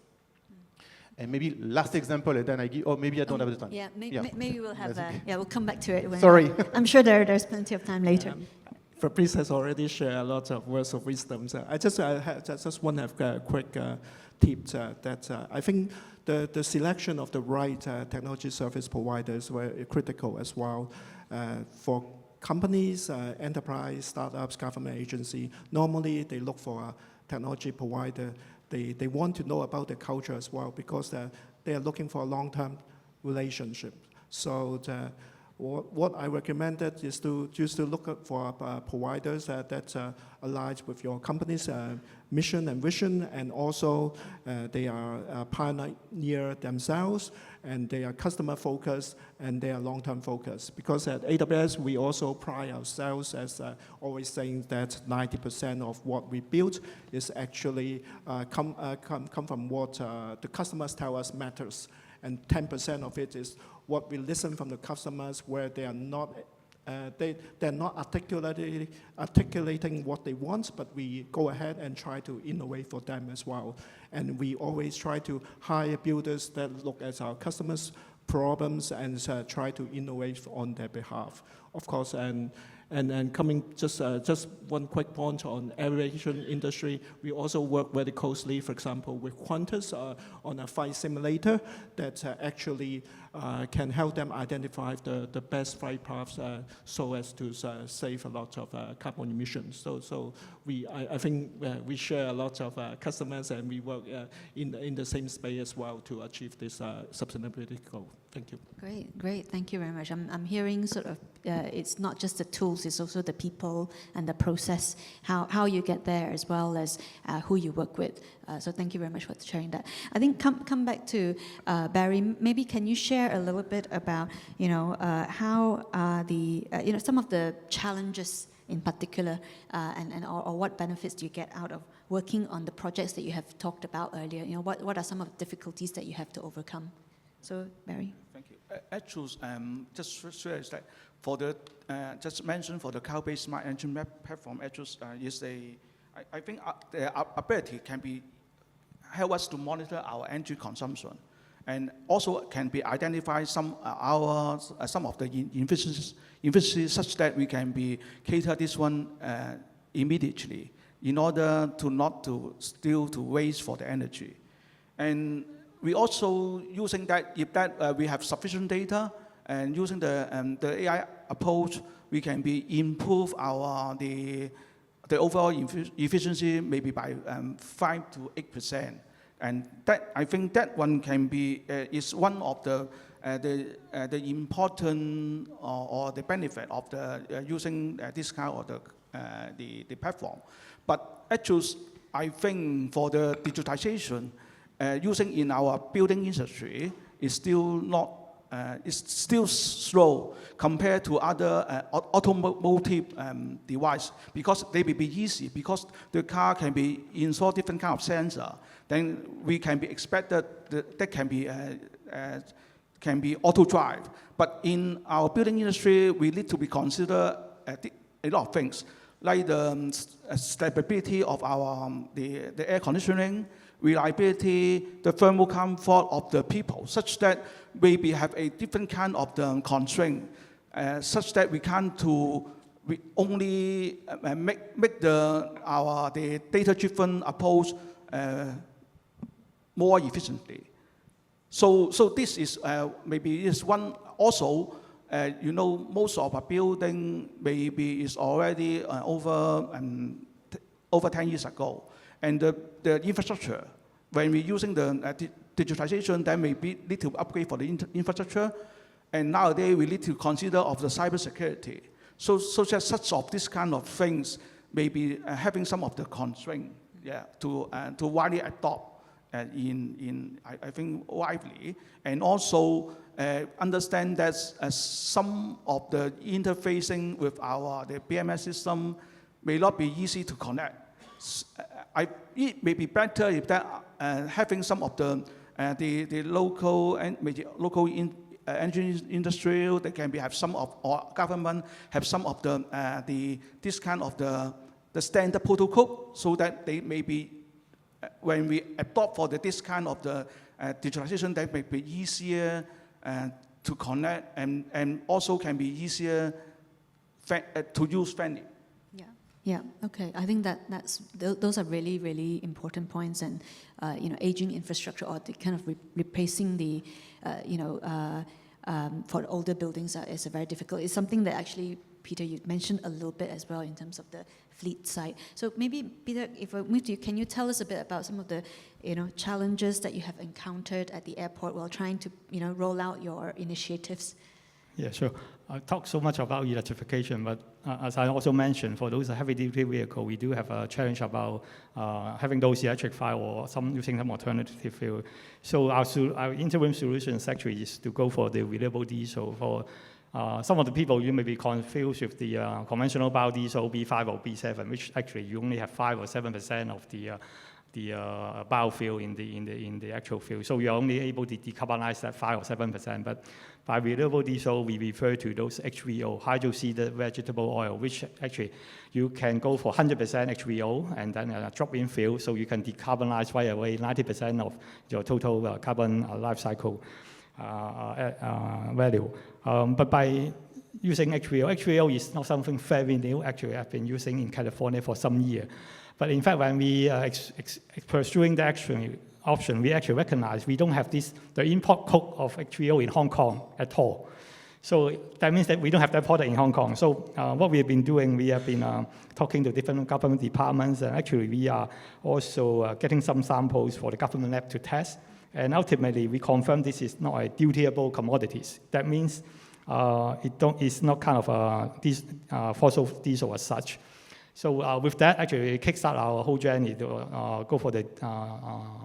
And maybe last example, and then I give, or maybe I don't have the time. Yeah, maybe we'll have that. Yeah, we'll come back to it. Sorry. I'm sure there's plenty of time later. Fabrice has already shared a lot of words of wisdom. I just want to have a quick tip that I think the selection of the right technology service provider is very critical as well. For companies, enterprise, startups, government agency, normally they look for a technology provider. They want to know about the culture as well, because they are looking for a long-term relationship. So what I recommended is to just to look for providers that aligns with your company's mission and vision, and also they are pioneer themselves, and they are customer focused, and they are long-term focused. Because at AWS, we also pride ourselves as always saying that 90% of what we build is actually come from what the customers tell us matters. And 10% of it is what we listen from the customers, where they are not they're not articulating what they want, but we go ahead and try to innovate for them as well. And we always try to hire builders that look at our customers' problems and try to innovate on their behalf. Of course, and coming just one quick point on aviation industry, we also work very closely, for example, with Qantas on a flight simulator that actually can help them identify the best flight paths so as to save a lot of carbon emissions. So I think we share a lot of customers, and we work in the same space as well to achieve this sustainability goal. Thank you. Great. Thank you very much. I'm hearing sort of it's not just the tools, it's also the people and the process, how you get there, as well as who you work with. So thank you very much for sharing that. I think come back to Barry. Maybe can you share a little bit about how the some of the challenges in particular, or what benefits do you get out of working on the projects that you have talked about earlier? What are some of the difficulties that you have to overcome? So Barry. Thank you. Actually, just share is that for the just mentioned for the cloud-based smart engine platform, actually is I think the ability can be help us to monitor our energy consumption, and also can be identify some of the efficiencies such that we can be cater this one immediately in order to not to still to waste for the energy. And we also using that, if that we have sufficient data, and using the AI approach, we can be improve our the overall efficiency maybe by 5 to 8%, and that I think that one can be is one of the important or the benefit of the using this kind of the platform. But actually, I think for the digitization, using in our building industry is still not, it's still slow compared to other automotive device, because they will be easy, because the car can be install different kind of sensor. Then we can be expected that can be auto drive. But in our building industry, we need to be consider a lot of things, like the stability of our the air conditioning, reliability, the thermal comfort of the people, such that maybe have a different kind of the constraint, such that we can't we only make the data-driven approach more efficiently. So this is maybe is one also. Most of our building maybe is already over 10 years ago. And the infrastructure, when we're using the digitalization, then maybe need to upgrade for the infrastructure. And nowadays, we need to consider of the cybersecurity. So just such of this kind of things, maybe having some of the constraint, to widely adopt I think widely, and also understand that some of the interfacing with the BMS system may not be easy to connect. It may be better if that having some of the local and maybe local energy industrial, they can have some of, or government have some of this kind of the standard protocol, so that they may be when we adopt for this kind of the digitalization, that may be easier to connect, and also can be easier to use friendly. Yeah. Okay. I think those are really, really important points, and aging infrastructure, or the kind of replacing the for older buildings is very difficult. It's something that actually Peter, you mentioned a little bit as well in terms of the fleet side. So maybe, Peter, if I move to you, can you tell us a bit about some of the challenges that you have encountered at the airport while trying to roll out your initiatives? Yeah, sure. I talked so much about electrification, but as I also mentioned, for those heavy-duty vehicles, we do have a challenge about having those electrified or using some alternative fuel. So our interim solutions actually is to go for the renewable diesel. For some of the people, you may be confused with the conventional biodiesel B5 or B7, which actually you only have 5 or 7% of the biofuel in the actual fuel. So you're only able to decarbonize that 5 or 7%. But by renewable diesel, we refer to those HVO, hydroseeded vegetable oil, which actually you can go for 100% HVO and then a drop-in fuel, so you can decarbonize right away 90% of your total carbon life cycle value. But by using HVO is not something very new. Actually, I've been using in California for some years. But in fact, when we pursuing the option, we actually recognize we don't have the import code of HVO in Hong Kong at all. So that means that we don't have that product in Hong Kong. So what we have been doing, we have been talking to different government departments, and actually we are also getting some samples for the government lab to test. And ultimately, we confirm this is not a dutiable commodities. That means it's not kind of fossil diesel as such. So with that, actually, we kickstart our whole journey to go for the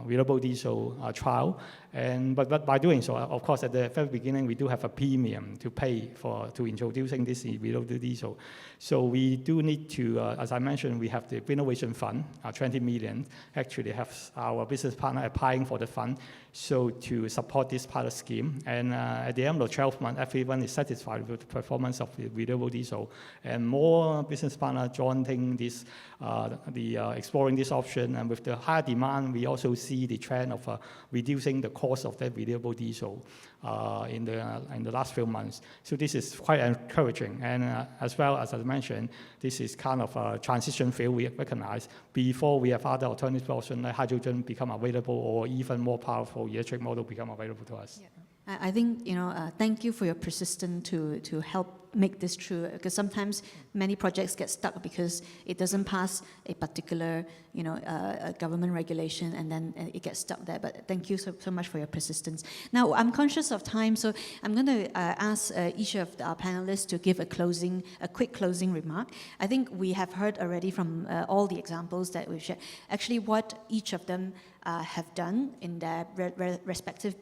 renewable diesel trial. But by doing so, of course, at the very beginning, we do have a premium to pay to introducing this renewable diesel. So we do need to, as I mentioned, we have the Innovation Fund, 20 million. Actually, have our business partner applying for the fund, so to support this pilot scheme. And at the end of 12 months, everyone is satisfied with the performance of the renewable diesel. And more business partners joining this, exploring this option. And with the higher demand, we also see the trend of reducing the cost of that renewable diesel in the last few months. So this is quite encouraging. And as well as I mentioned, this is kind of a transition field we recognize before we have other alternative options like hydrogen become available or even more powerful electric model become available to us. Yeah. I think, thank you for your persistence to help make this true, because sometimes many projects get stuck because it doesn't pass a particular, government regulation, and then it gets stuck there. But thank you so much for your persistence. Now, I'm conscious of time, so I'm going to ask each of our panelists to give a quick closing remark. I think we have heard already from all the examples that we've shared, actually what each of them have done in their respective,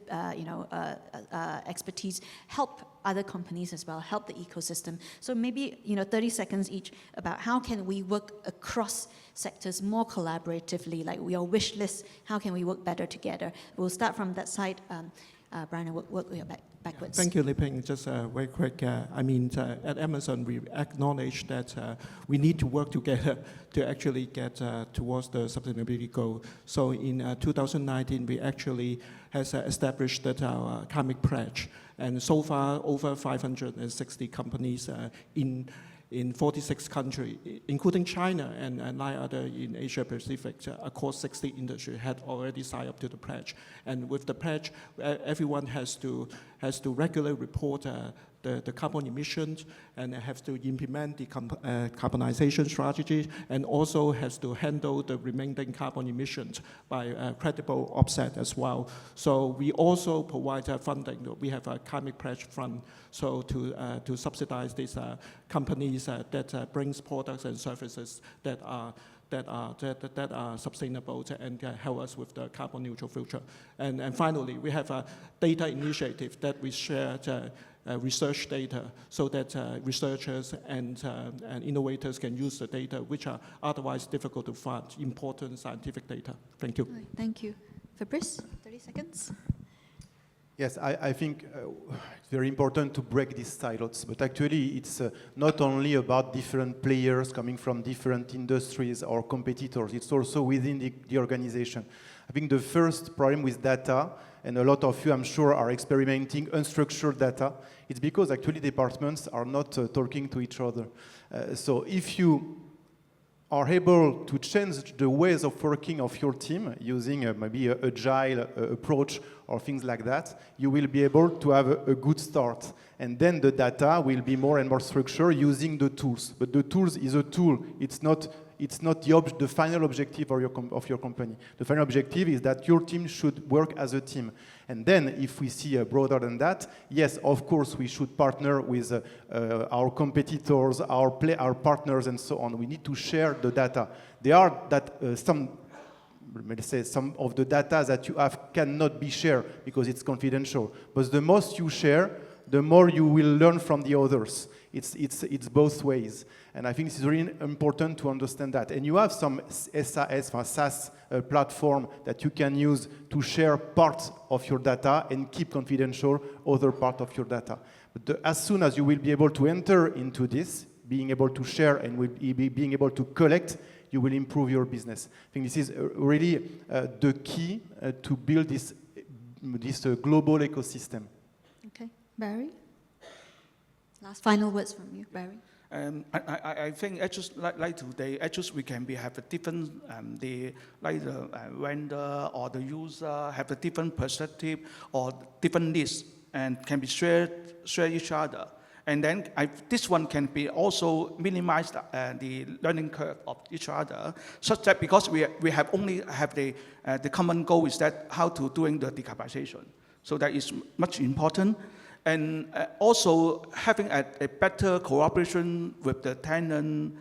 expertise, help other companies as well, help the ecosystem. So maybe 30 seconds each about how can we work across sectors more collaboratively, like your wish list, how can we work better together? We'll start from that side, Brian, and work backwards. Thank you, Liping. Just very quick. At Amazon, we acknowledge that we need to work together to actually get towards the sustainability goal. So in 2019, we actually has established that our climate pledge. And so far, over 560 companies in 46 countries, including China and 9 other in Asia Pacific, across 60 industries had already signed up to the pledge. And with the pledge, everyone has to regularly report the carbon emissions and have to implement the carbonization strategy, and also has to handle the remaining carbon emissions by credible offset as well. So we also provide funding. We have a climate pledge fund, so to subsidize these companies that brings products and services that are sustainable and help us with the carbon neutral future. And finally, we have a data initiative that we share research data so that researchers and innovators can use the data, which are otherwise difficult to find, important scientific data. Thank you. Thank you. Fabrice, 30 seconds. Yes, I think it's very important to break these silos, but actually it's not only about different players coming from different industries or competitors, it's also within the organization. I think the first problem with data, and a lot of you I'm sure are experimenting unstructured data, it's because actually departments are not talking to each other. So if you are able to change the ways of working of your team using maybe an agile approach or things like that, you will be able to have a good start. And then the data will be more and more structured using the tools. But the tools is a tool. It's not the final objective of your company. The final objective is that your team should work as a team. And then if we see broader than that, yes, of course, we should partner with our competitors, our partners, and so on. We need to share the data. There are some of the data that you have cannot be shared because it's confidential. But the most you share, the more you will learn from the others. It's both ways. And I think it's really important to understand that. And you have some SaaS platform that you can use to share parts of your data and keep confidential other part of your data. But as soon as you will be able to enter into this, being able to share and being able to collect, you will improve your business. I think this is really the key to build this global ecosystem. Okay, Barry? Last final words from you, Barry. I think just like today, just we can have a different the vendor or the user have a different perspective or different needs and can be share each other. And then this one can be also minimize the learning curve of each other, such that because we only have the common goal is that how to doing the decarbonization. So that is much important. And also having a better cooperation with the tenant,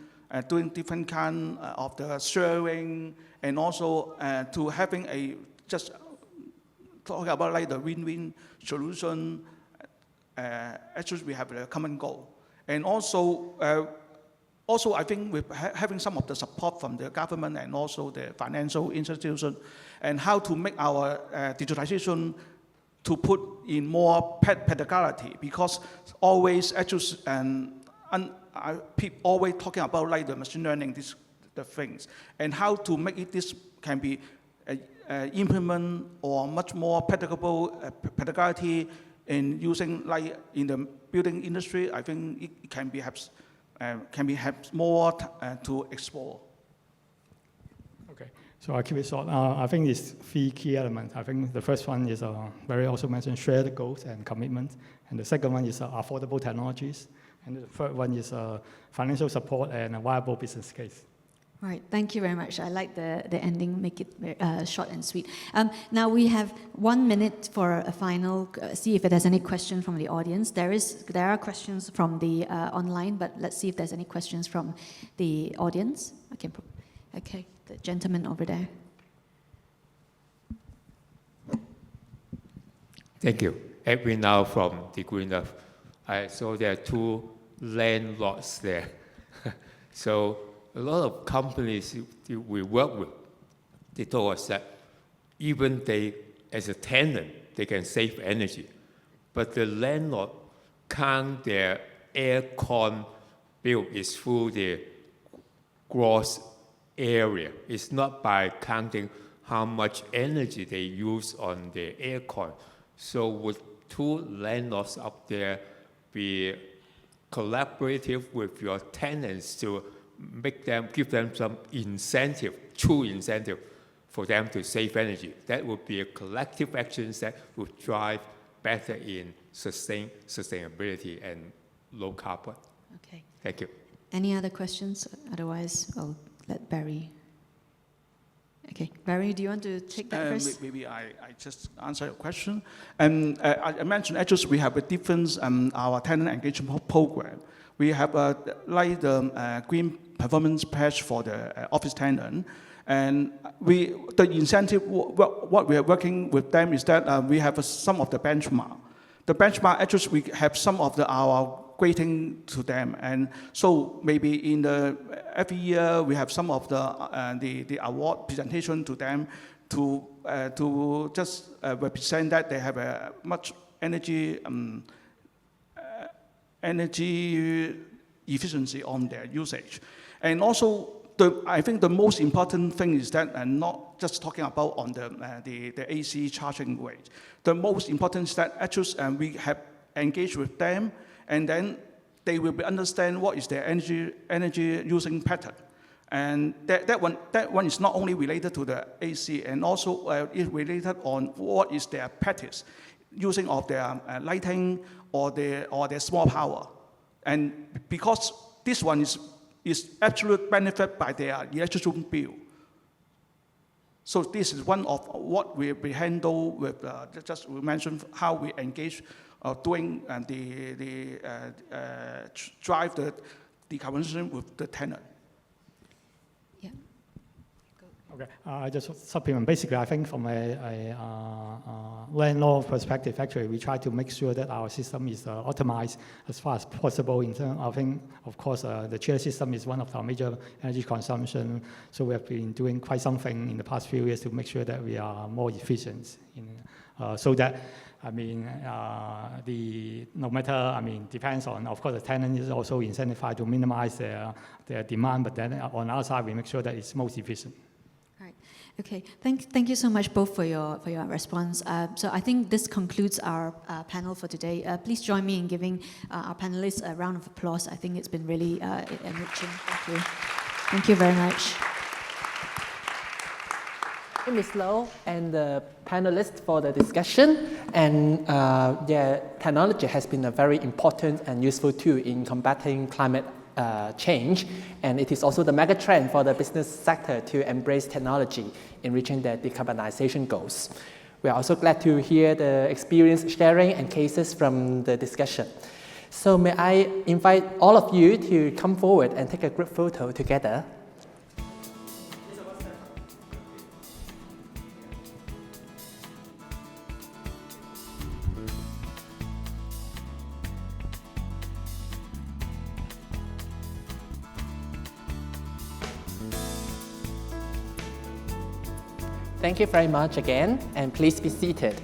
doing different kind of the sharing, and also to having just talking about like the win-win solution. Actually, we have a common goal. And also I think with having some of the support from the government and also the financial institution, and how to make our digitalization to put in more pedagogy, because always people always talking about like the machine learning, the things, and how to make it this can be implement or much more pedagogy in using like in the building industry. I think it can be more to explore. Okay, so I'll keep it short. I think it's 3 key elements. I think the first one is, Barry also mentioned, share the goals and commitment. And the second one is affordable technologies. And the third one is financial support and a viable business case. All right, thank you very much. I like the ending, make it short and sweet. Now we have 1 minute for a final, see if there's any question from the audience. There are questions from the online, but let's see if there's any questions from the audience. Okay, the gentleman over there. Thank you. Edwin now from the Green Earth. I saw there are 2 land lots there. So a lot of companies we work with, they told us that even they, as a tenant, they can save energy. But the landlord count their aircon bill is through the gross area. It's not by counting how much energy they use on the aircon. So would 2 landlords up there be collaborative with your tenants to give them some incentive, true incentive for them to save energy? That would be a collective action that would drive better in sustainability and low carbon. Okay. Thank you. Any other questions? Otherwise, I'll let Barry. Okay, Barry, do you want to take that first? Maybe I just answer your question. And I mentioned actually we have a difference our tenant engagement program. We have like the green performance patch for the office tenant, and the incentive what we are working with them is that we have some of the benchmark. The benchmark actually we have some of our grading to them, and so maybe in every year we have some of the award presentation to them to just represent that they have a much energy efficiency on their usage. And also, I think the most important thing is that, and not just talking about on the AC charging rate. The most important is that actually we have engaged with them, and then they will understand what is their energy using pattern. And that one is not only related to the AC, and also is related on what is their practice, using of their lighting or their small power. And because this one is absolute benefit by their electricity bill. So this is one of what we handle with, just we mentioned how we engage doing drive the decarbonization with the tenant. Yeah. Okay, just supplement. Basically, I think from a landlord perspective, actually, we try to make sure that our system is optimized as far as possible. In terms, I think, of course, the chiller system is one of our major energy consumption. So we have been doing quite something in the past few years to make sure that we are more efficient. So that, I mean, no matter, depends on, of course, the tenant is also incentivized to minimize their demand, but then on our side, we make sure that it's most efficient. Okay, thank you so much both for your response. So I think this concludes our panel for today. Please join me in giving our panelists a round of applause. I think it's been really enriching. Thank you. Thank you very much. Thank you, Ms. Low and the panelists for the discussion. And technology has been a very important and useful tool in combating climate change, and it is also the mega trend for the business sector to embrace technology in reaching their decarbonization goals. We are also glad to hear the experience sharing and cases from the discussion. So may I invite all of you to come forward and take a group photo together. Thank you very much again, and please be seated.